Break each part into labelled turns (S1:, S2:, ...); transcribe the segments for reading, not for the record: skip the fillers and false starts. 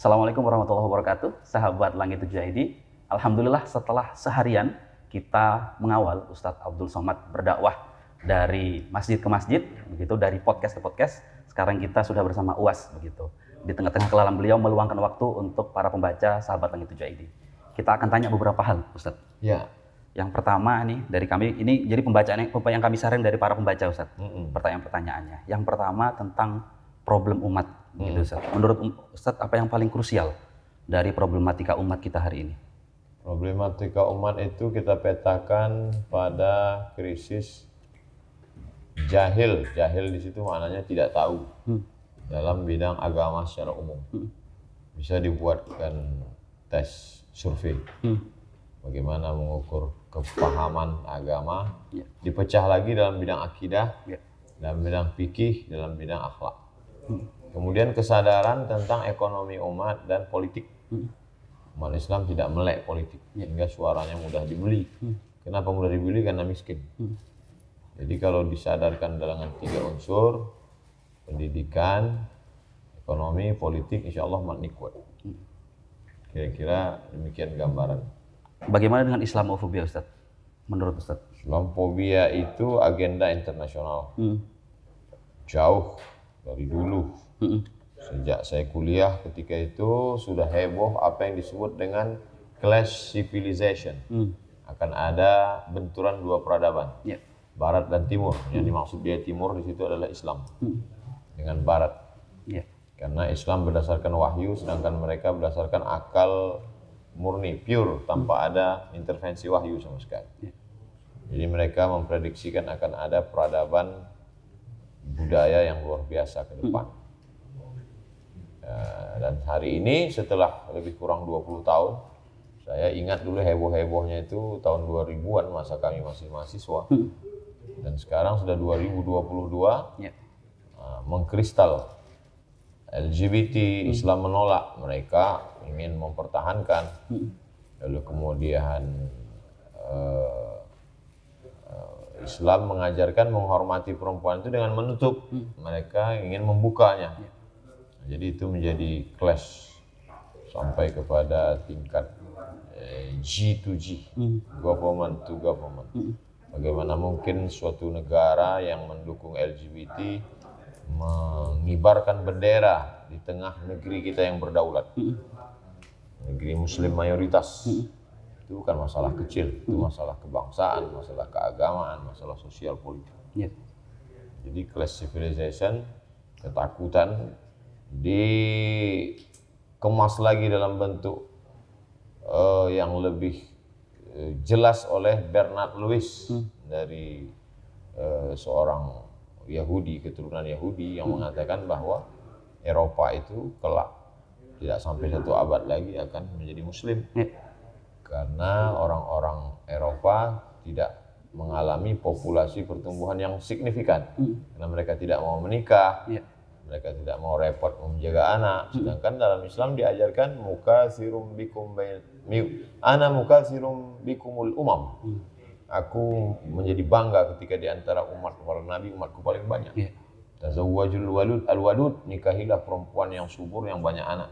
S1: Assalamualaikum warahmatullahi wabarakatuh, sahabat Langit 7 ID. Alhamdulillah setelah seharian kita mengawal Ustadz Abdul Somad berdakwah dari masjid ke masjid, begitu, dari podcast ke podcast. Sekarang kita sudah bersama UAS, begitu. Di tengah-tengah kelelahan beliau meluangkan waktu untuk para pembaca sahabat Langit 7 ID. Kita akan tanya beberapa hal, Ustadz.
S2: Ya.
S1: Yang pertama nih dari kami, ini jadi pembacaan yang kami saring dari para pembaca, Ustadz. Pertanyaan-pertanyaannya. Yang pertama tentang problem umat, gitu, Ustadz. Menurut Ustadz, apa yang paling krusial dari problematika umat kita hari ini?
S2: Problematika umat itu kita petakan pada krisis jahil. Jahil di situ maknanya tidak tahu dalam bidang agama secara umum. Bisa dibuatkan tes survei. Bagaimana mengukur kepahaman agama, dipecah lagi dalam bidang akidah, dalam bidang fikih, dalam bidang akhlak. Kemudian kesadaran tentang ekonomi umat dan politik. Umat Islam tidak melek politik, sehingga suaranya mudah dibeli. Kenapa mudah dibeli? Karena miskin. Jadi kalau disadarkan dengan 3 unsur, pendidikan, ekonomi, politik, insya Allah umat ini kuat. Kira-kira demikian gambaran.
S1: Bagaimana dengan Islamofobia, Ustadz? Menurut Ustadz?
S2: Islamofobia itu agenda internasional. Jauh dari dulu. Sejak saya kuliah ketika itu sudah heboh apa yang disebut dengan clash civilization. Akan ada benturan 2 peradaban. Barat dan Timur. Yang dimaksud dia Timur di situ adalah Islam. Dengan Barat. Karena Islam berdasarkan wahyu, sedangkan mereka berdasarkan akal murni, pure, tanpa ada intervensi wahyu sama sekali. Jadi mereka memprediksikan akan ada peradaban budaya yang luar biasa ke depan. Dan hari ini setelah lebih kurang 20 tahun, saya ingat dulu heboh-hebohnya itu tahun 2000-an masa kami masih mahasiswa. Dan sekarang sudah 2022, mengkristal. LGBT, Islam menolak, mereka ingin mempertahankan. Lalu kemudian Islam mengajarkan menghormati perempuan itu dengan menutup. Mereka ingin membukanya. Jadi itu menjadi clash sampai kepada tingkat G to G, government to government. Bagaimana mungkin suatu negara yang mendukung LGBT mengibarkan bendera di tengah negeri kita yang berdaulat, negeri Muslim mayoritas. Itu bukan masalah kecil, itu masalah kebangsaan, masalah keagamaan, masalah sosial politik. Jadi class civilization, ketakutan dikemas lagi dalam bentuk yang lebih jelas oleh Bernard Lewis dari seorang Yahudi, keturunan Yahudi, yang mengatakan bahwa Eropa itu kelak tidak sampai 1 abad lagi akan menjadi Muslim. Karena orang-orang Eropa tidak mengalami populasi pertumbuhan yang signifikan. Karena mereka tidak mau menikah, mereka tidak mau repot menjaga anak. Sedangkan dalam Islam diajarkan ana mukatsirum bikumul umam. Aku menjadi bangga ketika di antara umat para nabi, umatku paling banyak. Tazawwajul alwadud, nikahilah perempuan yang subur, yang banyak anak.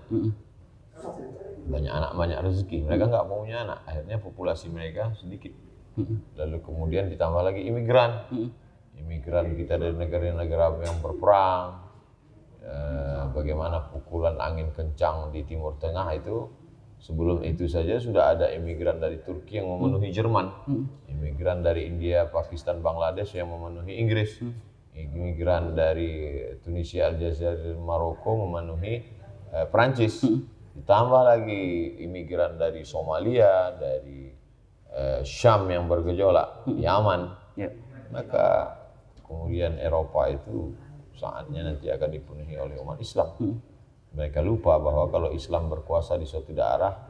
S2: Banyak anak, banyak rezeki. Mereka nggak mau punya anak, akhirnya populasi mereka sedikit. Lalu kemudian ditambah lagi imigran. Imigran kita dari negara-negara yang berperang. Bagaimana pukulan angin kencang di Timur Tengah itu. Sebelum itu saja sudah ada imigran dari Turki yang memenuhi Jerman, imigran dari India, Pakistan, Bangladesh yang memenuhi Inggris, imigran dari Tunisia, Aljazair, Maroko memenuhi Prancis, ditambah lagi imigran dari Somalia, dari Syam yang bergejolak, Yaman. Maka kemudian Eropa itu saatnya nanti akan dipenuhi oleh umat Islam. Mereka lupa bahwa kalau Islam berkuasa di suatu daerah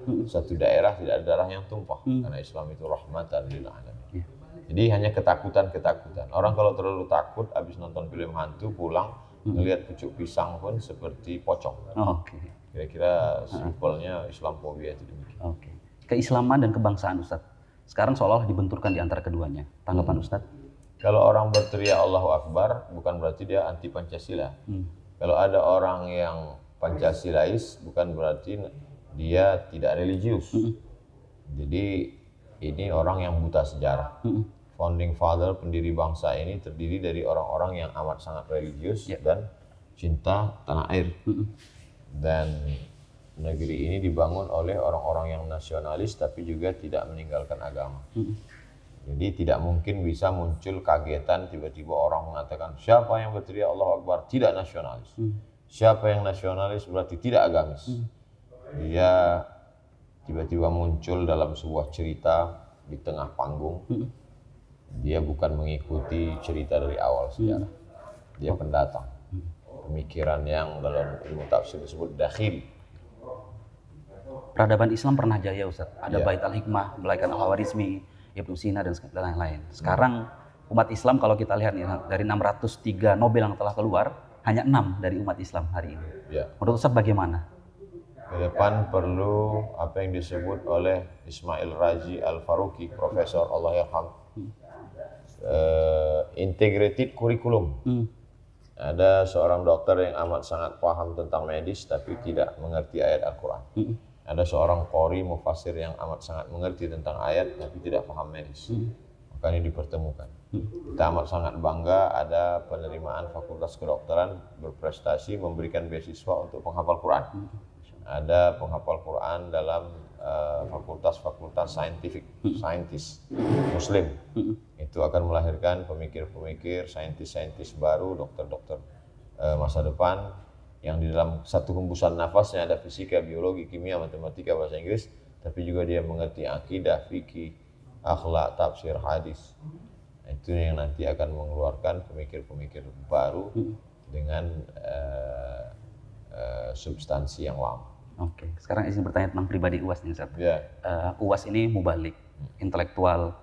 S2: tidak ada darah yang tumpah. Karena Islam itu rahmatan lil alamin. Jadi hanya ketakutan-ketakutan. Orang kalau terlalu takut, habis nonton film hantu, pulang, melihat pucuk pisang pun seperti pocong. Kira-kira simpelnya Islamofobia itu demikian.
S1: Keislaman dan kebangsaan, Ustadz, sekarang seolah-olah dibenturkan di antara keduanya. Tanggapan Ustadz?
S2: Kalau orang berteriak Allahu Akbar, bukan berarti dia anti Pancasila. Kalau ada orang yang Pancasilais bukan berarti dia tidak religius. Jadi ini orang yang buta sejarah. Founding father, pendiri bangsa ini terdiri dari orang-orang yang amat sangat religius dan cinta tanah air. Dan negeri ini dibangun oleh orang-orang yang nasionalis tapi juga tidak meninggalkan agama. Jadi tidak mungkin bisa muncul kagetan tiba-tiba orang mengatakan siapa yang berteriak Allahu Akbar tidak nasionalis. Siapa yang nasionalis berarti tidak agamis. Dia tiba-tiba muncul dalam sebuah cerita di tengah panggung. Dia bukan mengikuti cerita dari awal sejarah. Dia pendatang. Pemikiran yang dalam ilmu tafsir disebut dakhil.
S1: Peradaban Islam pernah jaya, Ustaz. Ada Bait al-Hikmah, Balaikan al-Khawarizmi, Ibnu Sina dan lain-lain. Sekarang umat Islam kalau kita lihat nih, dari 603 Nobel yang telah keluar, hanya 6 dari umat Islam hari ini. Menurut Ustaz bagaimana?
S2: Ke depan perlu apa yang disebut oleh Ismail Raji Al-Faruqi, Profesor Allah Yarham, integrated curriculum. Ada seorang dokter yang amat sangat paham tentang medis tapi tidak mengerti ayat Al-Quran. Ada seorang qori mufassir yang amat sangat mengerti tentang ayat tapi tidak paham medis. Makanya dipertemukan. Kita amat sangat bangga ada penerimaan fakultas kedokteran berprestasi memberikan beasiswa untuk penghafal Quran. Ada penghafal Quran dalam fakultas-fakultas saintifik, saintis Muslim. Itu akan melahirkan pemikir-pemikir, saintis-saintis baru, dokter-dokter masa depan yang di dalam satu hembusan nafasnya ada fisika, biologi, kimia, matematika, bahasa Inggris, tapi juga dia mengerti akidah, fikih, akhlak, tafsir, hadis. Itu yang nanti akan mengeluarkan pemikir-pemikir baru dengan substansi yang lama.
S1: Oke, sekarang izin bertanya tentang pribadi UAS nih, Ustaz. UAS ini mubalik, intelektual,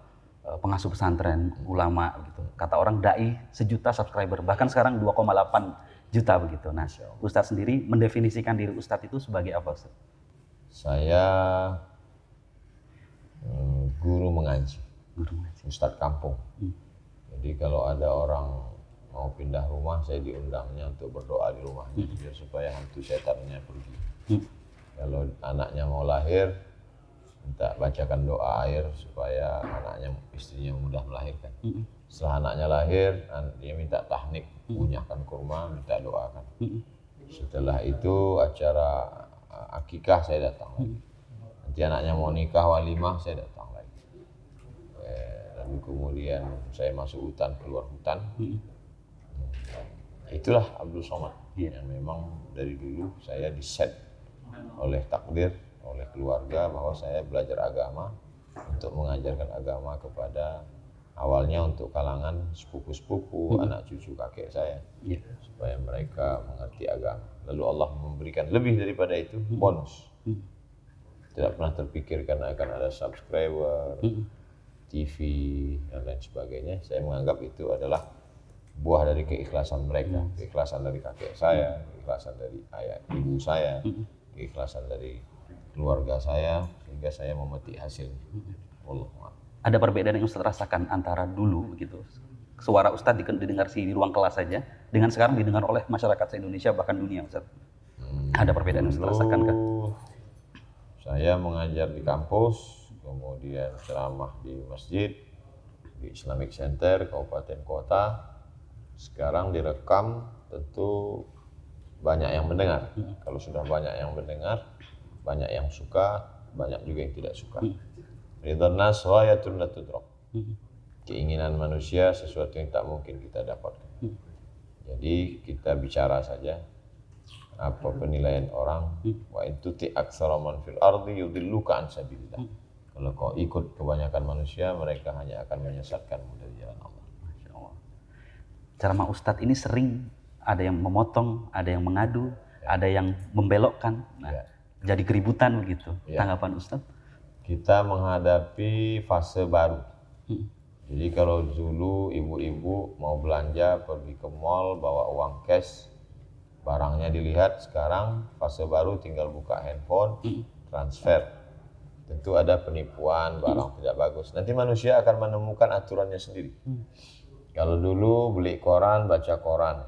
S1: pengasuh pesantren, ulama gitu. Kata orang dai 1 juta subscriber, bahkan sekarang 2,8 juta begitu. Nah, Ustaz sendiri mendefinisikan diri Ustaz itu sebagai apa, Ustaz?
S2: Saya guru mengaji, Ustaz kampung. Jadi kalau ada orang mau pindah rumah, saya diundangnya untuk berdoa di rumahnya biar supaya hantu setannya pergi. Kalau anaknya mau lahir, minta bacakan doa air supaya anaknya, istrinya mudah melahirkan. Setelah anaknya lahir, dia minta tahnik, munyahkan kurma, minta doakan. Setelah itu acara akikah saya datang lagi. Nanti anaknya mau nikah, walimah, saya datang lagi. Lalu kemudian saya masuk hutan, keluar hutan. Itulah Abdul Somad yang memang dari dulu saya diset oleh takdir, oleh keluarga bahwa saya belajar agama untuk mengajarkan agama kepada awalnya untuk kalangan sepupu-sepupu, anak cucu kakek saya, supaya mereka mengerti agama. Lalu Allah memberikan lebih daripada itu, bonus. Tidak pernah terpikirkan akan ada subscriber, TV, dan lain sebagainya. Saya menganggap itu adalah buah dari keikhlasan mereka, keikhlasan dari kakek saya, keikhlasan dari ayah ibu saya, keikhlasan dari keluarga saya, sehingga saya memetik hasilnya. Wallahu a'lam.
S1: Ada perbedaan yang Ustaz rasakan antara dulu begitu, suara Ustaz didengar di ruang kelas saja, dengan sekarang didengar oleh masyarakat se-Indonesia bahkan dunia, Ustaz? Ada perbedaan yang Ustaz rasakan kan?
S2: Saya mengajar di kampus, kemudian ceramah di masjid, di Islamic Center, kabupaten kota. Sekarang direkam, tentu banyak yang mendengar. Kalau sudah banyak yang mendengar, banyak yang suka, banyak juga yang tidak suka. Ridhan nas ghayatun la tudrak. Keinginan manusia sesuatu yang tak mungkin kita dapatkan. Jadi kita bicara saja apa penilaian orang. Wa in tuti aktsara man fil ardi yudilluka an sabilillah. Kalau kau ikut kebanyakan manusia, mereka hanya akan menyesatkanmu dari jalan Allah.
S1: Masya Allah. Ceramah Ustadz ini sering ada yang memotong, ada yang mengadu, ada yang membelokkan. Nah, jadi keributan begitu. Tanggapan Ustadz?
S2: Kita menghadapi fase baru. Jadi kalau dulu ibu-ibu mau belanja pergi ke mall bawa uang cash, barangnya dilihat. Sekarang fase baru tinggal buka handphone, transfer. Tentu ada penipuan, barang tidak bagus. Nanti manusia akan menemukan aturannya sendiri. Kalau dulu beli koran, baca koran.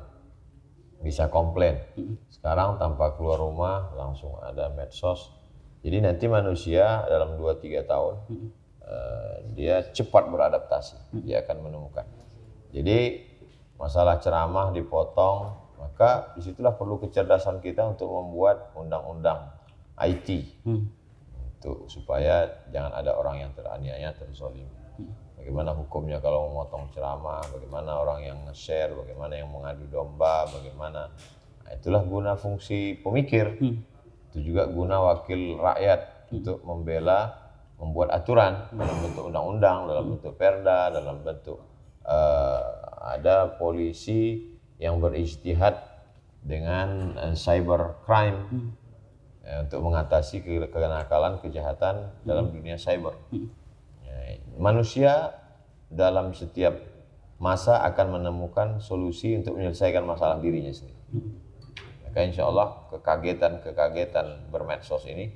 S2: bisa komplain. Sekarang tanpa keluar rumah langsung ada medsos. Jadi nanti manusia dalam 2-3 tahun dia cepat beradaptasi, dia akan menemukan. Jadi masalah ceramah dipotong, maka disitulah perlu kecerdasan kita untuk membuat undang-undang IT untuk supaya jangan ada orang yang teraniaya, terzolimi. Bagaimana hukumnya kalau memotong ceramah, bagaimana orang yang nge-share, bagaimana yang mengadu domba, bagaimana. Nah, itulah guna fungsi pemikir. Itu juga guna wakil rakyat untuk membela, membuat aturan dalam bentuk undang-undang, dalam bentuk perda, dalam bentuk ada polisi yang berijtihad dengan cyber crime untuk mengatasi kenakalan, kejahatan dalam dunia cyber. Manusia dalam setiap masa akan menemukan solusi untuk menyelesaikan masalah dirinya sendiri. Maka insya Allah kekagetan bermedsos ini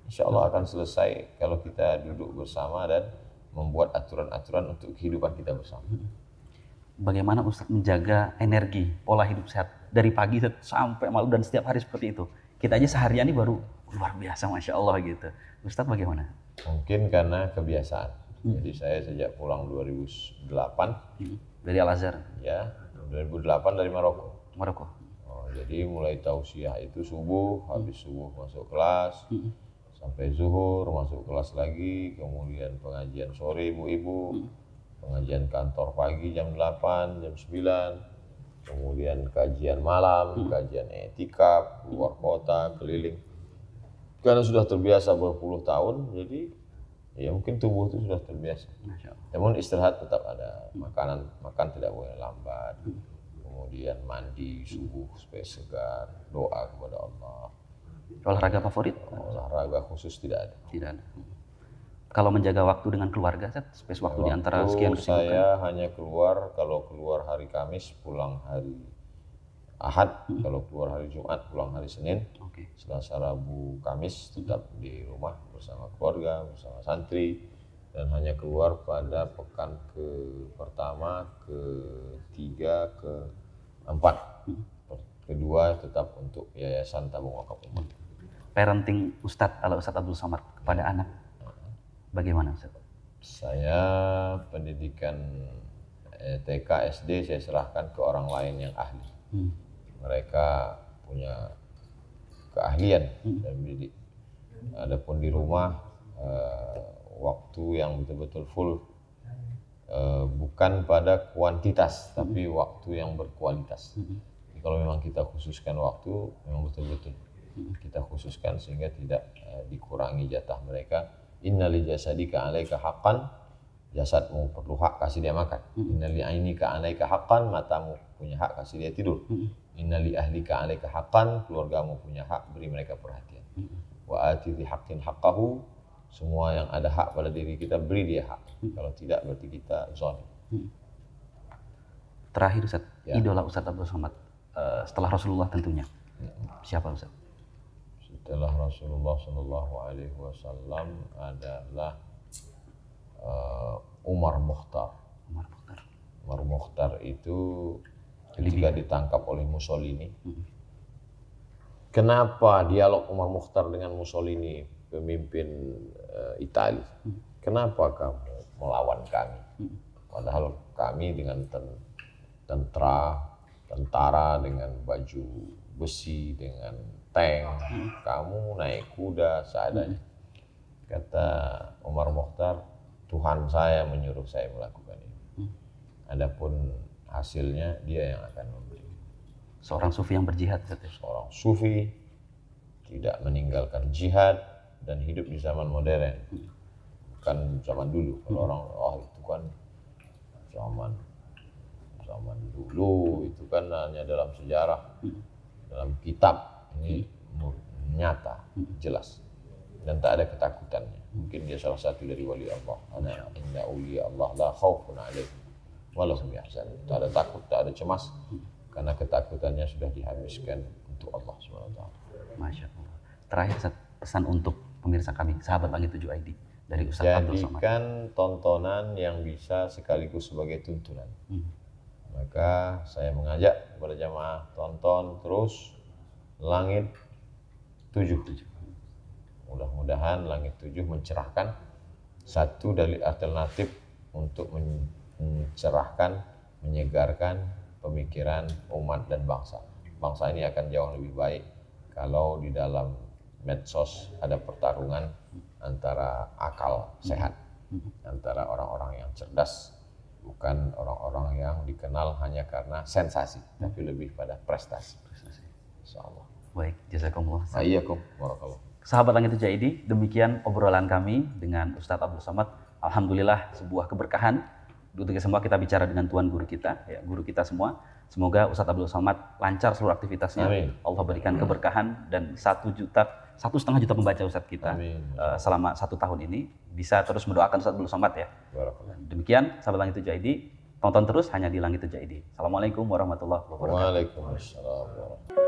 S2: insya Allah akan selesai kalau kita duduk bersama dan membuat aturan-aturan untuk kehidupan kita bersama.
S1: Bagaimana Ustadz menjaga energi, pola hidup sehat dari pagi sampai malam dan setiap hari seperti itu? Kita aja seharian ini baru luar biasa, Masya Allah gitu. Ustadz bagaimana?
S2: Mungkin karena kebiasaan. Jadi saya sejak pulang 2008
S1: dari Al-Azhar.
S2: Ya, 2008 dari Maroko. Jadi mulai tausiah itu subuh, habis subuh masuk kelas, sampai zuhur masuk kelas lagi, kemudian pengajian sore ibu-ibu, pengajian kantor pagi jam 8, jam 9, kemudian kajian malam, kajian etikaf, keluar kota, keliling. Karena sudah terbiasa berpuluh tahun, jadi ya mungkin tubuh itu sudah terbiasa. Namun istirahat tetap ada, makan tidak boleh lambat. Kemudian mandi subuh supaya segar, doa kepada Allah.
S1: Olahraga favorit?
S2: Olahraga khusus tidak ada.
S1: Tidak ada. Kalau menjaga waktu dengan keluarga, space waktu di antara sekian kesibukan?
S2: Saya hanya keluar, kalau keluar hari Kamis pulang hari Ahad, kalau keluar hari Jumat pulang hari Senin. Selasa, Rabu, Kamis tetap di rumah bersama keluarga, bersama santri, dan hanya keluar pada pekan pertama, ketiga, keempat. Kedua tetap untuk Yayasan Tabung Wakaf Umat.
S1: Parenting Ustadz, ala Ustadz Abdul Somad kepada anak, bagaimana Ustadz?
S2: Saya pendidikan TK, SD saya serahkan ke orang lain yang ahli. Mereka punya keahlian dan mendidik. Adapun di rumah waktu yang betul-betul full, bukan pada kuantitas tapi waktu yang berkualitas. Jadi kalau memang kita khususkan waktu, memang betul-betul kita khususkan sehingga tidak dikurangi jatah mereka. Innali jasadika 'alaika haqqan, jasadmu perlu hak, kasih dia makan. Innali ainika 'alaika haqqan, matamu punya hak, kasih dia tidur. Innali ahlika 'alaika haqqan, keluargamu punya hak, beri mereka perhatian. Wa ati dzi haqqin haqqahu, semua yang ada hak pada diri kita beri dia hak. Kalau tidak berarti kita zalim.
S1: Terakhir Ustaz, idola Ustadz Abdul Somad setelah Rasulullah tentunya. Siapa Ustaz?
S2: Setelah Rasulullah Shallallahu Alaihi Wasallam adalah Umar Mukhtar. Umar Mukhtar itu ketika ditangkap oleh Mussolini. Kenapa dialog Umar Mukhtar dengan Mussolini, pemimpin Italia? Kenapa kamu melawan kami? Padahal kami dengan tentara dengan baju besi, dengan tank, kamu naik kuda seadanya. Kata Umar Mukhtar, Tuhan saya menyuruh saya melakukan ini. Adapun hasilnya dia yang akan memberi.
S1: Seorang sufi yang berjihad.
S2: Seorang sufi tidak meninggalkan jihad dan hidup di zaman modern, bukan zaman dulu. Kalau orang itu kan zaman dulu, itu kan hanya dalam sejarah, dalam kitab. Ini nyata, jelas, dan tak ada ketakutannya. Mungkin dia salah satu dari wali Allah. Ana inna awliya Allah la khaufun alaihim wa lahum yahzanun. Tak ada takut, tak ada cemas, karena ketakutannya sudah dihabiskan untuk Allah SWT.
S1: Masya Allah. Terakhir pesan untuk pemirsa kami, sahabat Langit 7 ID dari Ustadz Abdul Somad.
S2: Jadikan tontonan yang bisa sekaligus sebagai tuntunan. Maka saya mengajak kepada jamaah tonton terus Langit 7. Mudah-mudahan Langit 7 mencerahkan, satu dalil alternatif untuk mencerahkan, menyegarkan pemikiran umat dan bangsa. Bangsa ini akan jauh lebih baik kalau di dalam medsos ada pertarungan antara akal sehat, antara orang-orang yang cerdas, bukan orang-orang yang dikenal hanya karena sensasi, tapi lebih pada prestasi. Insyaallah.
S1: Baik, jazakumullah.
S2: Ayyakum warahmatullahi.
S1: Sahabat Langit 7 ID, demikian obrolan kami dengan Ustadz Abdul Somad. Alhamdulillah sebuah keberkahan. Untuk semua kita bicara dengan Tuhan Guru kita, ya, Guru kita semua. Semoga Ustadz Abdul Somad lancar seluruh aktivitasnya.
S2: Amin.
S1: Allah berikan keberkahan dan 1,5 juta pembaca Ustadz kita selama 1 tahun ini. Bisa terus mendoakan Ustadz Abdul Somad ya. Demikian sahabat Langit 7 ID. Tonton terus hanya di Langit 7 ID. Assalamualaikum warahmatullahi wabarakatuh.
S2: Waalaikumsalam.